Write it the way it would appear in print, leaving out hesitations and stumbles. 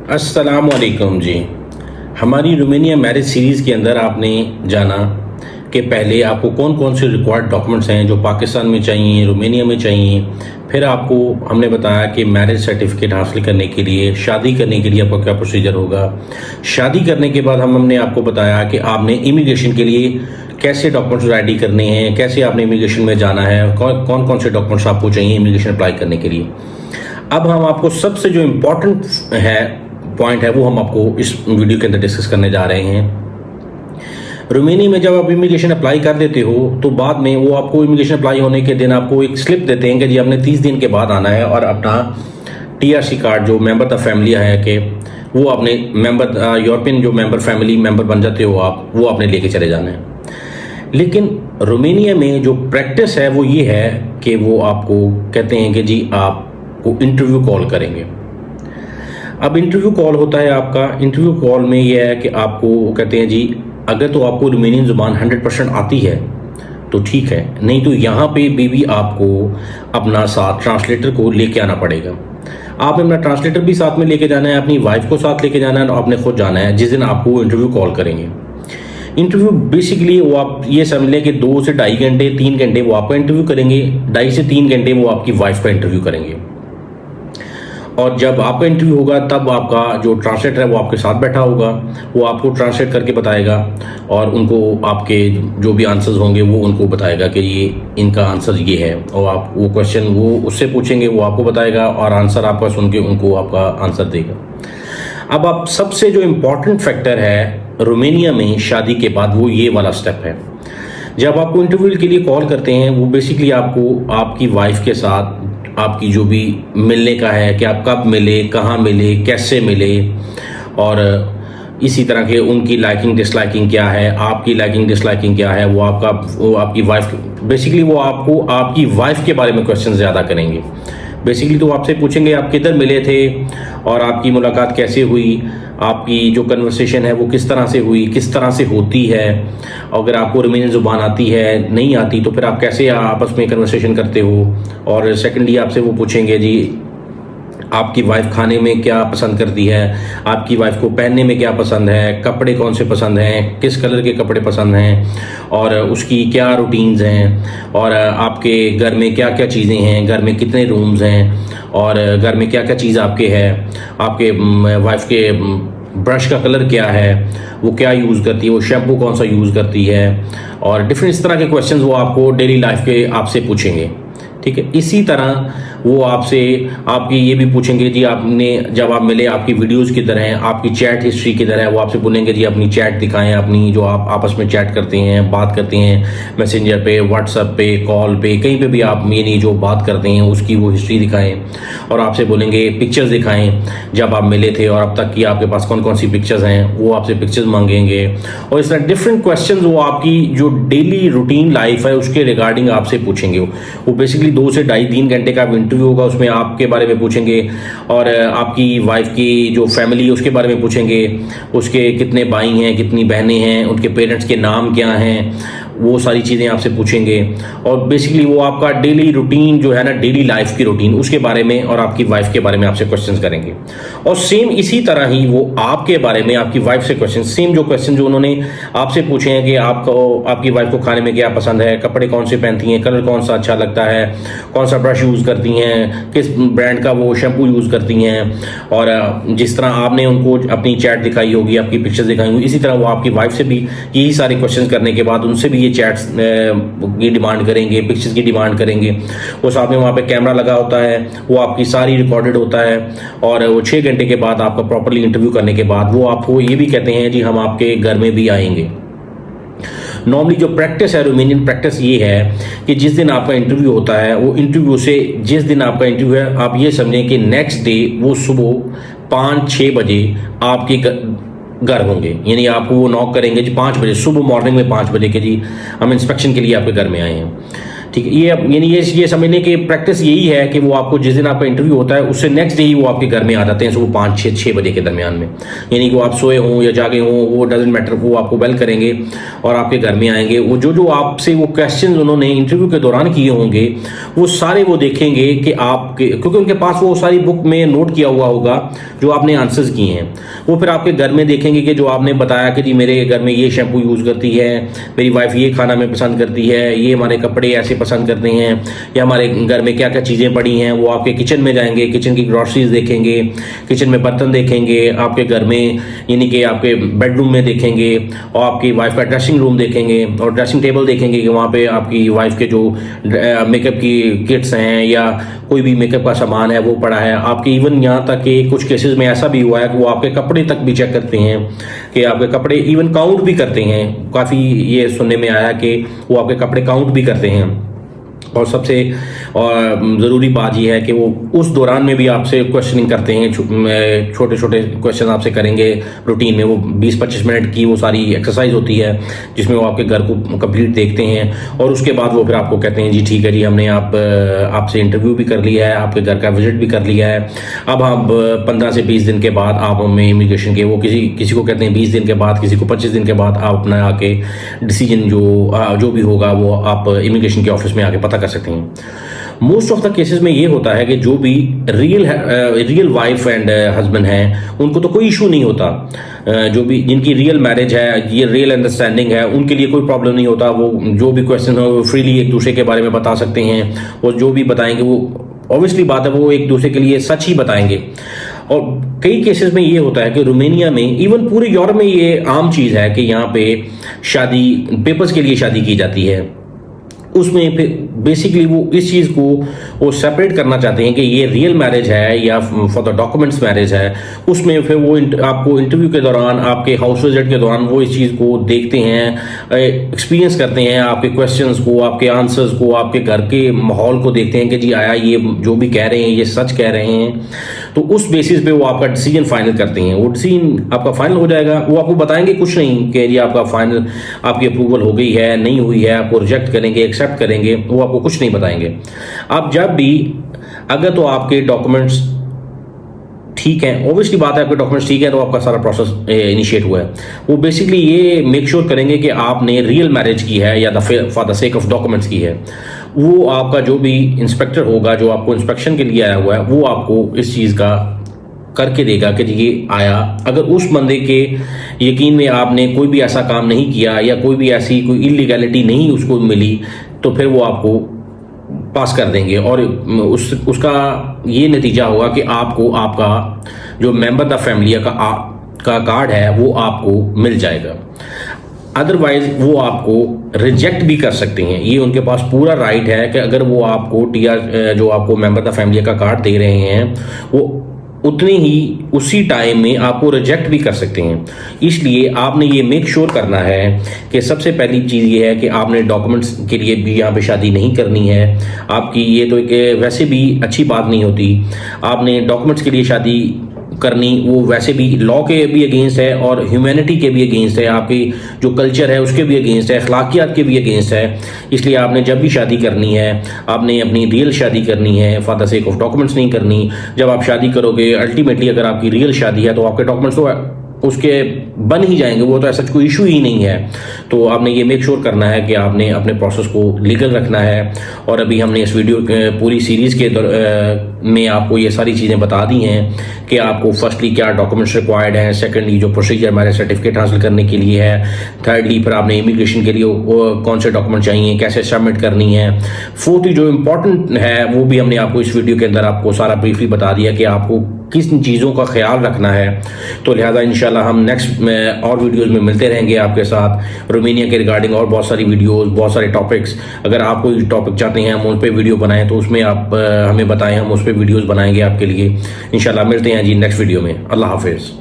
अस्सलामुअलैकुम जी। हमारी Romania marriage series के अंदर आपने जाना कि पहले आपको कौन कौन से रिक्वायर्ड डॉक्यूमेंट्स हैं जो पाकिस्तान में चाहिए, रोमानिया में चाहिए। फिर आपको हमने बताया कि मैरिज सर्टिफिकेट हासिल करने के लिए, शादी करने के लिए आपका क्या प्रोसीजर होगा। शादी करने के बाद हमने आपको बताया कि आपने इमिग्रेशन के लिए कैसे डॉक्यूमेंट्स रेडी करने हैं, कैसे आपने इमिग्रेशन में जाना है, कौन कौन से डॉक्यूमेंट्स आपको चाहिए इमिग्रेशन अप्लाई करने के लिए। अब हम आपको सबसे जो इम्पोर्टेंट है पॉइंट है वो हम आपको इस वीडियो के अंदर डिस्कस करने जा रहे हैं। रोमानिया में जब आप इमिग्रेशन अप्लाई कर देते हो तो बाद में वो आपको इमिग्रेशन अप्लाई होने के दिन आपको एक स्लिप देते हैं कि जी आपने 30 दिन के बाद आना है और अपना टीआरसी कार्ड जो मेंबर द फैमिली है कि वो अपने मेंबर यूरोपियन जो मेंबर फैमिली मेंबर बन जाते हो आप, वो आपने लेके चले जाना है। लेकिन रोमानिया में जो प्रैक्टिस है वो ये है कि वो आपको कहते हैं कि जी आपको इंटरव्यू कॉल करेंगे। अब इंटरव्यू कॉल होता है आपका, इंटरव्यू कॉल में ये है कि आपको कहते हैं जी अगर तो आपको रोमानियन ज़ुबान 100% आती है तो ठीक है, नहीं तो यहाँ पे भी आपको अपना साथ ट्रांसलेटर को लेके आना पड़ेगा। आपने अपना ट्रांसलेटर भी साथ में लेके जाना है, अपनी वाइफ को साथ लेके जाना है और आपने खुद जाना है जिस दिन आपको इंटरव्यू कॉल करेंगे। इंटरव्यू बेसिकली वो आप ये समझ लें कि 2 से ढाई घंटे 3 घंटे वो आपका इंटरव्यू करेंगे, 2.5 से 3 घंटे वो आपकी वाइफ का इंटरव्यू करेंगे। और जब आपका इंटरव्यू होगा तब आपका जो ट्रांसलेटर है वो आपके साथ बैठा होगा, वो आपको ट्रांसलेट करके बताएगा और उनको आपके जो भी आंसर्स होंगे वो उनको बताएगा कि ये इनका आंसर ये है, और आप वो क्वेश्चन वो उससे पूछेंगे वो आपको बताएगा और आंसर आपका सुन के उनको आपका आंसर देगा। अब आप सबसे जो इम्पोर्टेंट फैक्टर है रोमानिया में शादी के बाद वो ये वाला स्टेप है। जब आपको इंटरव्यू के लिए कॉल करते हैं वो बेसिकली आपको आपकी वाइफ के साथ आपकी जो भी मिलने का है कि आप कब मिले, कहाँ मिले, कैसे मिले, और इसी तरह के उनकी लाइकिंग डिसलाइकिंग क्या है, आपकी लाइकिंग डिसलाइकिंग क्या है, वो आपकी वाइफ बेसिकली वो आपको आपकी वाइफ के बारे में क्वेश्चन ज़्यादा करेंगे। बेसिकली तो आपसे पूछेंगे आप किधर मिले थे और आपकी मुलाकात कैसे हुई, आपकी जो कन्वर्सेशन है वो किस तरह से हुई, किस तरह से होती है। अगर आपको रोमानियन ज़ुबान आती है, नहीं आती, तो फिर आप कैसे आपस में कन्वर्सेशन करते हो। और सेकेंडली आपसे वो पूछेंगे जी आपकी वाइफ खाने में क्या पसंद करती है, आपकी वाइफ को पहनने में क्या पसंद है, कपड़े कौन से पसंद हैं, किस कलर के कपड़े पसंद हैं, और उसकी क्या रूटीन्स हैं, और आपके घर में क्या क्या चीज़ें हैं, घर में कितने रूम्स हैं, और घर में क्या क्या चीज़ आपके है, आपके वाइफ के ब्रश का कलर क्या है, वो क्या यूज़ करती है, वो शैम्पू कौन सा यूज़ करती है, और डिफरेंट इस तरह के क्वेश्चंस वो आपको डेली लाइफ के आपसे पूछेंगे। ठीक है, इसी तरह वो आपसे आपकी ये भी पूछेंगे जी आपने जब आप मिले आपकी वीडियोस किधर हैं, आपकी चैट हिस्ट्री किधर है। वो आपसे बोलेंगे जी अपनी चैट दिखाएं, अपनी जो आप आपस में चैट करते हैं, बात करते हैं मैसेंजर पे, व्हाट्सएप पे, कॉल पे, कहीं पे भी आप मेरी जो बात करते हैं उसकी वो हिस्ट्री दिखाएं। और आपसे बोलेंगे पिक्चर्स दिखाएं जब आप मिले थे और अब तक की आपके पास कौन कौन सी पिक्चर्स हैं, वो आपसे पिक्चर्स मांगेंगे। और इस तरह डिफरेंट क्वेश्चन वो आपकी जो डेली रूटीन लाइफ है उसके रिगार्डिंग आपसे पूछेंगे। वो बेसिकली 2 से ढाई 3 घंटे का इंटरव्यू होगा, उसमें आपके बारे में पूछेंगे और आपकी वाइफ की जो फैमिली है उसके बारे में पूछेंगे, उसके कितने भाई हैं, कितनी बहनें हैं, उनके पेरेंट्स के नाम क्या हैं, वो सारी चीज़ें आपसे पूछेंगे। और बेसिकली वो आपका डेली रूटीन जो है ना, डेली लाइफ की रूटीन उसके बारे में और आपकी वाइफ के बारे में आपसे क्वेश्चंस करेंगे। और सेम इसी तरह ही वो आपके बारे में आपकी वाइफ से क्वेश्चन, सेम जो क्वेश्चन जो उन्होंने आपसे पूछे हैं कि आपको आपकी वाइफ को खाने में क्या पसंद है, कपड़े कौन से पहनती हैं, कलर कौन सा अच्छा लगता है, कौन सा ब्रश यूज़ करती हैं, किस ब्रांड का वो शैम्पू यूज़ करती हैं। और जिस तरह आपने उनको अपनी चैट दिखाई होगी, आपकी पिक्चर्स दिखाई होगी, इसी तरह वो आपकी वाइफ से भी यही सारे क्वेश्चन करने के बाद उनसे भी चैट्स की डिमांड करेंगे, पिक्चर्स की डिमांड करेंगे। वो साथ में वहाँ पे कैमरा लगा होता है, वो आपकी सारी रिकॉर्डेड होता है। और वो 6 घंटे के बाद आपका प्रॉपर्ली इंटरव्यू करने के बाद वो आपको ये भी कहते हैं जी हम आपके घर में भी आएंगे। नॉर्मली जो प्रैक्टिस है, रोमानियन प्रैक्टिस ये है कि जिस दिन आपका इंटरव्यू होता है वो इंटरव्यू से जिस दिन आपका इंटरव्यू है आप ये समझें कि नेक्स्ट डे वो सुबह 5-6 बजे आपके घर होंगे। यानी आपको वो नॉक करेंगे जी 5 बजे सुबह, मॉर्निंग में 5 बजे के जी हम इंस्पेक्शन के लिए आपके घर में आए हैं। ठीक ठीक है, ये यानी ये समझने की प्रैक्टिस यही है कि वो आपको जिस दिन आपका इंटरव्यू होता है उससे नेक्स्ट डे ही वो आपके घर में आ जाते हैं सुबह 5-6 बजे के दरमियान में। यानी कि वो आप सोए हों या जागे हों, वो डजेंट मैटर, वो आपको वेल करेंगे और आपके घर में आएंगे। वो जो आपसे वो क्वेश्चन उन्होंने इंटरव्यू के दौरान किए होंगे वो सारे वो देखेंगे कि आपके, क्योंकि उनके पास वो सारी बुक में नोट किया हुआ होगा जो आपने आंसर्स किए हैं। वो फिर आपके घर में देखेंगे कि जो आपने बताया कि जी मेरे घर में ये शैम्पू यूज़ करती है, मेरी वाइफ ये खाना में पसंद करती है, ये हमारे कपड़े ऐसे पसंद करते हैं, या हमारे घर में क्या क्या चीज़ें पड़ी हैं। वो आपके किचन में जाएंगे, किचन की ग्रॉसरीज देखेंगे, किचन में बर्तन देखेंगे, आपके घर में यानी कि आपके बेडरूम में देखेंगे, और आपकी वाइफ का ड्रेसिंग रूम देखेंगे और ड्रेसिंग टेबल देखेंगे कि वहाँ पे आपकी वाइफ के जो मेकअप की किट्स हैं या कोई भी मेकअप का सामान है वो पड़ा है। आपके इवन यहाँ तक कि कुछ केसेस में ऐसा भी हुआ है कि वो आपके कपड़े तक भी चेक करते हैं, कि आपके कपड़े इवन काउंट भी करते हैं। काफ़ी ये सुनने में आया कि वो आपके कपड़े काउंट भी करते हैं। और सबसे ज़रूरी बात यह है कि वो उस दौरान में भी आपसे क्वेश्चनिंग करते हैं, छोटे छोटे क्वेश्चन आपसे करेंगे रूटीन में। वो 20-25 मिनट की वो सारी एक्सरसाइज होती है जिसमें वो आपके घर को कंप्लीट देखते हैं, और उसके बाद वो फिर आपको कहते हैं जी ठीक है जी, हमने आपसे इंटरव्यू भी कर लिया है, आपके घर का विजिट भी कर लिया है, अब हम 15 से 20 दिन के बाद आप हमें इमिग्रेशन के, वो किसी को कहते हैं 20 दिन के बाद, किसी को 25 दिन के बाद आप अपना आके डिसीजन जो भी होगा वो आप इमिग्रेशन के ऑफिस में आके पता कर सकते हैं। मोस्ट ऑफ द केसेस में ये होता है कि जो भी रियल वाइफ एंड हस्बैंड हैं उनको तो कोई इशू नहीं होता। जो भी जिनकी रियल मैरिज है, ये रियल अंडरस्टैंडिंग है, उनके लिए कोई प्रॉब्लम नहीं होता। वो जो भी क्वेश्चन हो वो फ्रीली एक दूसरे के बारे में बता सकते हैं, और जो भी बताएंगे वो ऑब्वियसली बात है वो एक दूसरे के लिए सच ही बताएंगे। और कई केसेस में ये होता है कि रोमानिया में, इवन पूरे यूरोप में ये आम चीज़ है कि यहाँ पे शादी पेपर्स के लिए शादी की जाती है। उसमें फिर बेसिकली वो इस चीज़ को वो सेपरेट करना चाहते हैं कि ये रियल मैरिज है या फॉर द डॉक्यूमेंट्स मैरिज है। उसमें फिर वो आपको इंटरव्यू के दौरान, आपके हाउस विजिट के दौरान वो इस चीज़ को देखते हैं, एक्सपीरियंस करते हैं, आपके क्वेश्चंस को, आपके आंसर्स को, आपके घर के माहौल को देखते हैं कि जी आया ये जो भी कह रहे हैं ये सच कह रहे हैं। तो उस बेसिस पे वो आपका डिसीजन फाइनल करते हैं। वो डिसीजन आपका फाइनल हो जाएगा, वो आपको बताएंगे कुछ नहीं कि जी आपका फाइनल, आपकी अप्रूवल हो गई है नहीं हुई है, आपको रिजेक्ट करेंगे एक्सेप्ट करेंगे, वो आपको कुछ नहीं बताएंगे। आप जब भी, अगर तो आपके डॉक्यूमेंट्स ठीक है, ऑब्वियसली बात है आपके डॉक्यूमेंट्स ठीक है तो आपका सारा प्रोसेस इनिशिएट हुआ है। वो बेसिकली ये मेक श्योर करेंगे कि आपने रियल मैरिज की है या for the sake of documents की है। वो आपका जो भी इंस्पेक्टर होगा जो आपको इंस्पेक्शन के लिए आया हुआ है वो आपको इस चीज़ का करके देगा कि ये आया। अगर उस बंदे के यकीन में आपने कोई भी ऐसा काम नहीं किया या कोई भी ऐसी कोई इलीगैलिटी नहीं उसको मिली तो फिर वो आपको पास कर देंगे, और उसका ये नतीजा होगा कि आपको आपका जो मेंबर द फैमिली का कार्ड है वो आपको मिल जाएगा। अदरवाइज वो आपको रिजेक्ट भी कर सकते हैं। ये उनके पास पूरा राइट है कि अगर वो आपको जो आपको मेंबर द फैमिली का कार्ड दे रहे हैं वो उतने ही उसी टाइम में आपको रिजेक्ट भी कर सकते हैं। इसलिए आपने ये मेक श्योर करना है कि सबसे पहली चीज़ ये है कि आपने डॉक्यूमेंट्स के लिए भी यहाँ पे शादी नहीं करनी है आपकी। ये तो एक वैसे भी अच्छी बात नहीं होती। आपने डॉक्यूमेंट्स के लिए शादी करनी, वो वैसे भी लॉ के भी अगेंस्ट है और ह्यूमैनिटी के भी अगेंस्ट है, आपकी जो कल्चर है उसके भी अगेंस्ट है, अखलाकियात के भी अगेंस्ट है। इसलिए आपने जब भी शादी करनी है आपने अपनी रियल शादी करनी है, for the sake of documents नहीं करनी। जब आप शादी करोगे अल्टीमेटली अगर आपकी रियल शादी है तो आपके डॉक्यूमेंट्स तो उसके बन ही जाएंगे, वो तो ऐसा कोई इशू ही नहीं है। तो आपने ये मेक श्योर करना है कि आपने अपने प्रोसेस को लीगल रखना है। और अभी हमने इस वीडियो पूरी सीरीज़ के में आपको ये सारी चीज़ें बता दी हैं कि आपको फर्स्टली क्या डॉक्यूमेंट्स रिक्वायर्ड हैं, सेकेंडली जो प्रोसीजर मैरिज सर्टिफिकेट हासिल करने के लिए है, थर्डली फिर आपने इमिग्रेशन के लिए कौन से डॉक्यूमेंट चाहिए, कैसे सबमिट करनी है, फोर्थली जो इम्पोर्टेंट है वो भी हमने आपको इस वीडियो के अंदर आपको सारा ब्रीफली बता दिया कि आपको किस चीज़ों का ख्याल रखना है। तो लिहाजा इंशाल्लाह हम नेक्स्ट और वीडियोस में मिलते रहेंगे आपके साथ रोमानिया के रिगार्डिंग और बहुत सारी वीडियोस, बहुत सारे टॉपिक्स। अगर आप कोई टॉपिक चाहते हैं हम उन पर वीडियो बनाएं तो उसमें आप हमें बताएं, हम उस पर वीडियोस बनाएंगे आपके लिए। इंशाल्लाह मिलते हैं जी नेक्स्ट वीडियो में। अल्लाह हाफिज़।